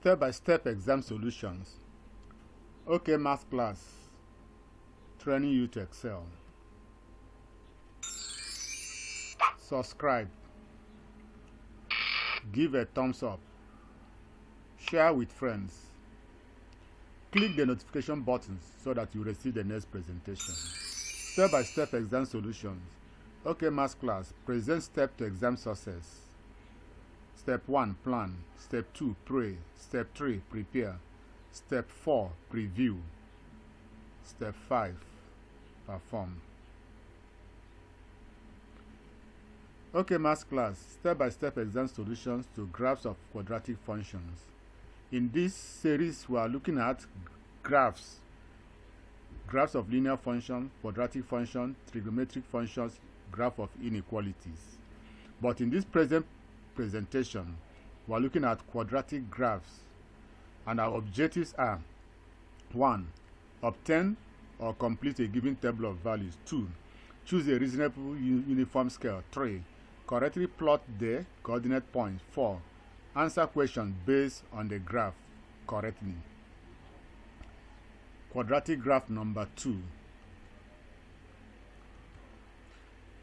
Step-by-step exam solutions. Okay, math class, training you to excel. Subscribe. Give a thumbs up. Share with friends. Click the notification buttons so that you receive the next presentation. Step-by-step exam solutions. Okay, math class, present step to exam success. Step 1, plan. Step 2, pray. Step 3, prepare. Step 4, preview. Step 5, perform. Okay, math class, step-by-step exam solutions to graphs of quadratic functions. In this series, we are looking at graphs of linear function, quadratic function, trigonometric functions, graph of inequalities. But in this present presentation, we are looking at quadratic graphs, and our objectives are: 1. Obtain or complete a given table of values. 2. Choose a reasonable uniform scale. 3. Correctly plot the coordinate points. 4. Answer questions based on the graph correctly. Quadratic graph number 2.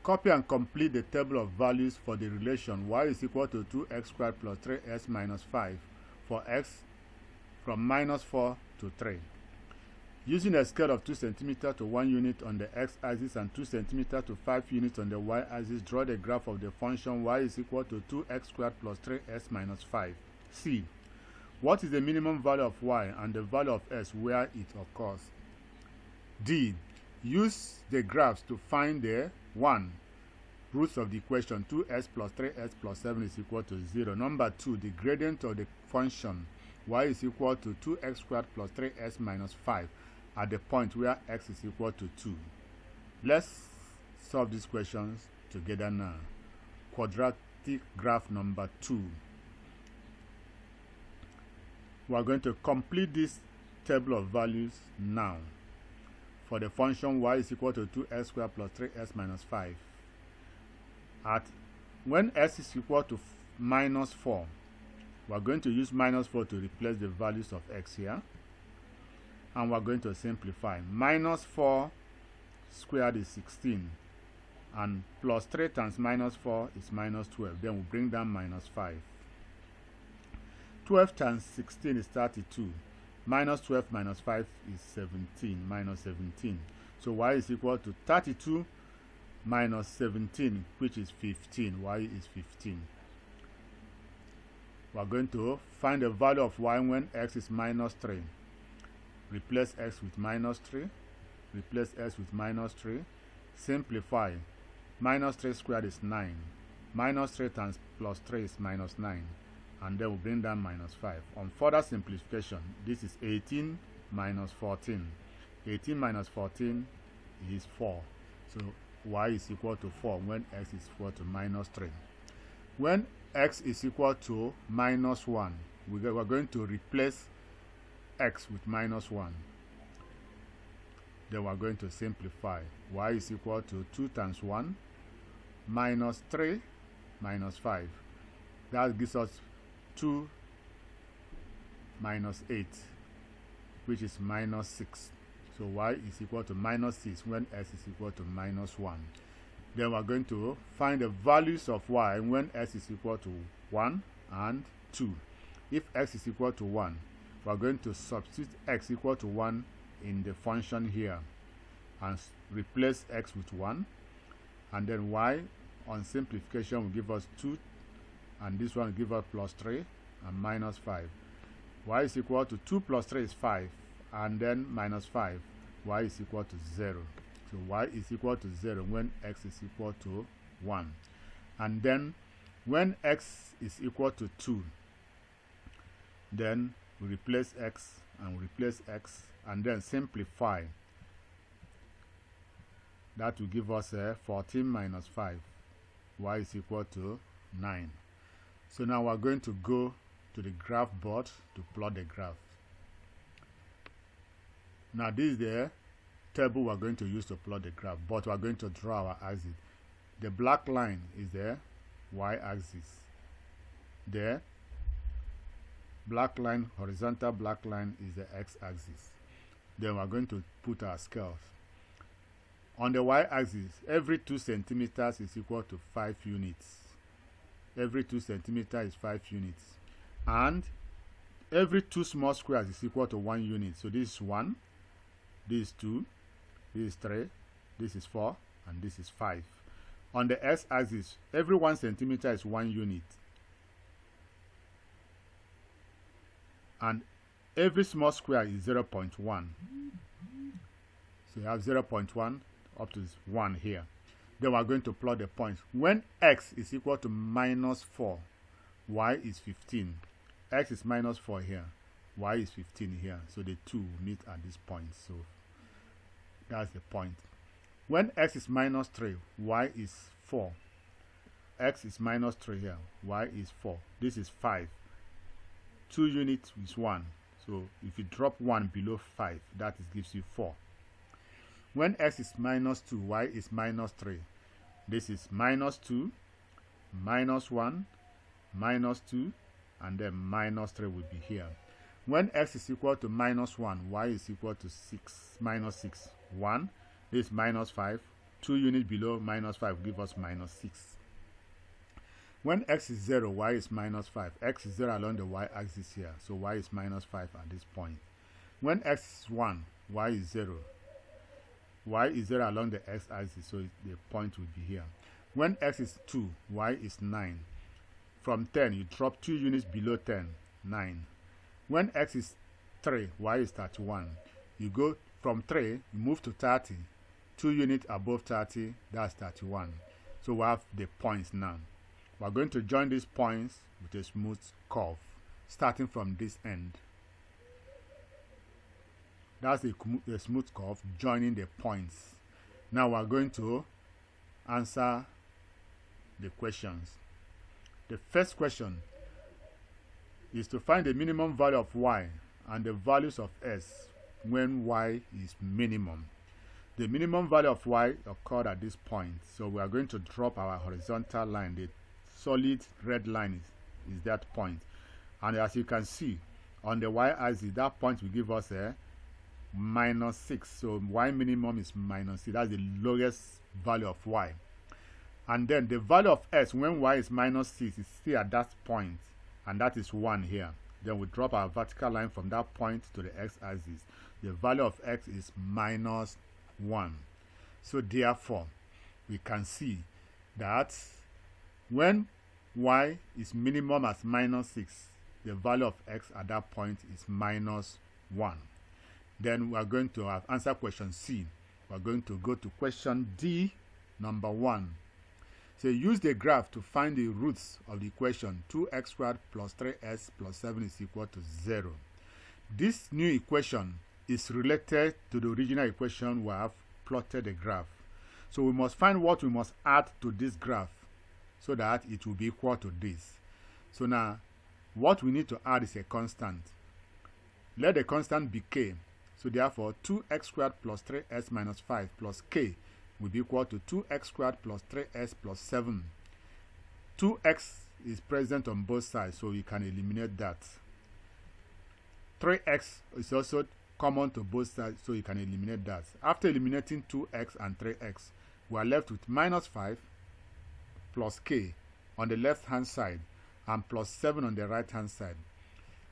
Copy and complete the table of values for the relation y is equal to 2x squared plus 3s minus 5 for x from minus 4 to 3. Using a scale of 2 cm to 1 unit on the x-axis and 2 cm to 5 units on the y-axis, draw the graph of the function y is equal to 2x squared plus 3s minus 5. C. What is the minimum value of y and the value of s where it occurs? D. Use the graphs to find the 1. Roots of the equation 2s plus 3s plus 7 is equal to 0. Number 2. The gradient of the function y is equal to 2x squared plus 3s minus 5 at the point where x is equal to 2. Let's solve these questions together now. Quadratic graph number 2. We are going to complete this table of values now. For the function y is equal to 2x squared plus 3s minus 5. When s is equal to minus 4, we are going to use minus 4 to replace the values of x here. And we are going to simplify. Minus 4 squared is 16. And plus 3 times minus 4 is minus 12. Then we bring down minus 5. 12 times 16 is 32. Minus 12 minus 5 is 17. Minus 17. So y is equal to 32 minus 17, which is 15. Y is 15. We are going to find the value of y when x is minus 3. Replace x with minus 3. Replace s with minus 3. Simplify. Minus 3 squared is 9. Minus 3 times plus 3 is minus 9. And then we'll bring down minus 5. On further simplification, this is 18 minus 14. 18 minus 14 is 4. So y is equal to 4 when x is equal to minus 3. When x is equal to minus 1, we're going to replace x with minus 1. Then we're going to simplify. Y is equal to 2 times 1 minus 3 minus 5. That gives us 2 minus 8, which is minus 6. So y is equal to minus 6 when s is equal to minus 1. Then we're going to find the values of y when s is equal to 1 and 2. If x is equal to 1, we're going to substitute x equal to 1 in the function here and replace x with 1. And then y on simplification will give us 2, and this one will give us plus 3 and minus 5. Y is equal to 2 plus 3 is 5, and then minus 5. Y is equal to 0. So y is equal to 0 when x is equal to 1. And then when x is equal to 2, then we replace x and replace x and then simplify. That will give us 14 minus 5. Y is equal to 9. So now we're going to go to the graph board to plot the graph. Now this is the table we're going to use to plot the graph, but we're going to draw our axis. The black line is the y-axis. The black line, horizontal black line is the x-axis. Then we're going to put our scales. On the y-axis, every 2 centimeters is equal to 5 units. Every 2 centimeters is 5 units. And every 2 small squares is equal to 1 unit. So this is 1, this is 2, this is 3, this is 4, and this is 5. On the x-axis, every 1 centimeter is 1 unit. And every small square is 0.1. So you have 0.1 up to 1 here. Then we're going to plot the points. When x is equal to minus 4, y is 15. X is minus 4 here, y is 15 here. So the two meet at this point. So that's the point. When x is minus 3, y is 4. X is minus 3 here, y is 4. This is 5. 2 units is 1. So if you drop 1 below 5, that gives you 4. When x is minus 2, y is minus 3. This is minus 2, minus 1, minus 2, and then minus 3 will be here. When x is equal to minus 1, y is equal to 6, minus 6. 1, this is minus 5. 2 units below minus 5 give us minus 6. When x is 0, y is minus 5. X is 0 along the y-axis here, so y is minus 5 at this point. When x is 1, y is 0. Y is 0 along the x-axis, so the point will be here. When x is 2, y is 9. From 10, you drop 2 units below 10, 9. When x is 3, y is 31. You go from 3, you move to 30. 2 units above 30, that's 31. So we have the points now. We're going to join these points with a smooth curve, starting from this end. That's a smooth curve joining the points. Now we're going to answer the questions. The first question is to find the minimum value of y and the values of s when y is minimum. The minimum value of y occurred at this point, so we are going to drop our horizontal line. The solid red line is that point. And as you can see, on the y-axis, that point will give us a minus 6. So y minimum is minus 6. That's the lowest value of y. And then the value of s when y is minus 6 is still at that point, and that is 1 here. Then we drop our vertical line from that point to the x-axis. The value of x is minus 1. So therefore, we can see that when y is minimum as minus 6, the value of x at that point is minus 1. Then we are going to answer question C. We are going to go to question D, number 1. So use the graph to find the roots of the equation 2x squared plus 3s plus 7 is equal to 0. This new equation is related to the original equation we have plotted the graph. So we must find what we must add to this graph so that it will be equal to this. So now, what we need to add is a constant. Let the constant be k. So therefore, 2x squared plus 3s minus 5 plus k will be equal to 2x squared plus 3s plus 7. 2x is present on both sides, so we can eliminate that. 3x is also common to both sides, so you can eliminate that. After eliminating 2x and 3x, we are left with minus 5 plus k on the left-hand side and plus 7 on the right-hand side.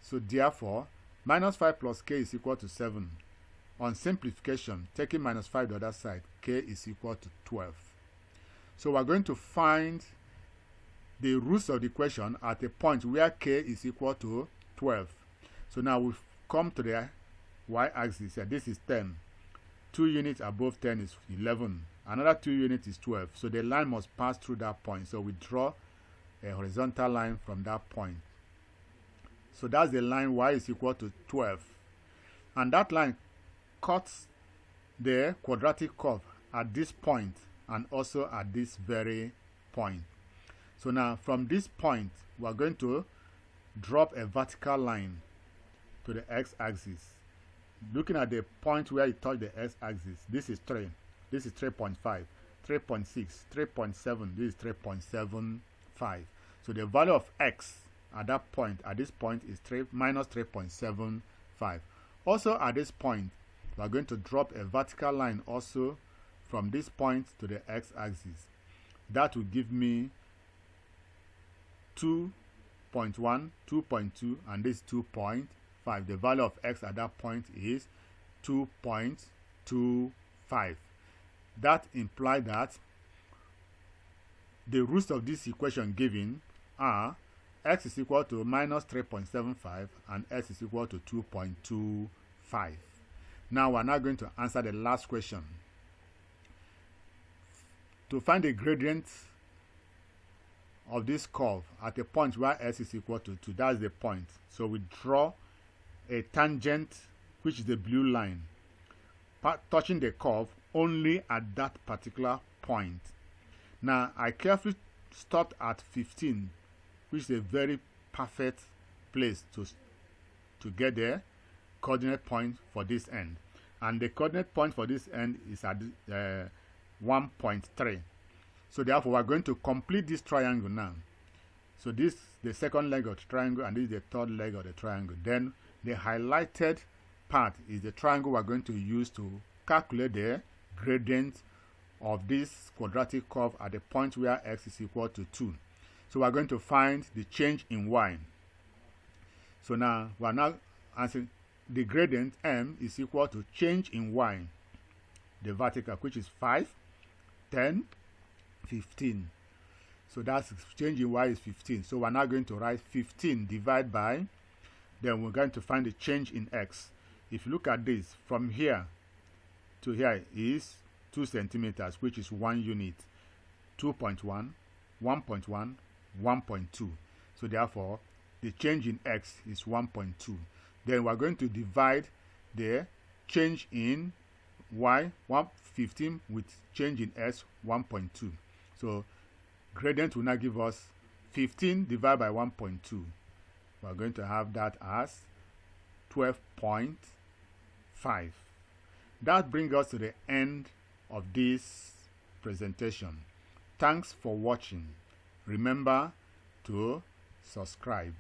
So therefore, minus 5 plus k is equal to 7. On simplification, taking minus 5 the other side, k is equal to 12. So we're going to find the roots of the equation at a point where k is equal to 12. So now we've come to the y-axis. This is 10. 2 units above 10 is 11. Another 2 units is 12. So the line must pass through that point. So we draw a horizontal line from that point. So that's the line y is equal to 12. And that line cuts the quadratic curve at this point and also at this very point. So now from this point, we are going to drop a vertical line to the x-axis. Looking at the point where it touched the x-axis, this is 3. This is 3.5, 3.6, 3.7, this is 3.75. So the value of x at that point, at this point, is minus 3.75. Also at this point, we are going to drop a vertical line also from this point to the x-axis. That will give me 2.1, 2.2, and this 2.5. The value of x at that point is 2.25. That implies that the roots of this equation given are x is equal to minus 3.75 and x is equal to 2.25. Now we're now going to answer the last question. To find the gradient of this curve at a point where s is equal to 2, that's the point. So we draw a tangent, which is the blue line, touching the curve only at that particular point. Now I carefully stopped at 15, which is a very perfect place to get the coordinate point for this end. And the coordinate point for this end is at 1.3. So therefore, we're going to complete this triangle now. So this is the second leg of the triangle, and this is the third leg of the triangle. Then the highlighted part is the triangle we're going to use to calculate the gradient of this quadratic curve at the point where x is equal to 2. So we're going to find the change in y. So now we're now answering the gradient m is equal to change in y, the vertical, which is 5, 10, 15. So that's change in y is 15. So we're now going to write 15 divided by, then we're going to find the change in x. If you look at this, from here to here is 2 centimeters, which is 1 unit, 2.1, 1.1, 1.2. So therefore, the change in x is 1.2. Then we're going to divide the change in y, 15, with change in s, 1.2. So gradient will now give us 15 divided by 1.2. We're going to have that as 12.5. That brings us to the end of this presentation. Thanks for watching. Remember to subscribe.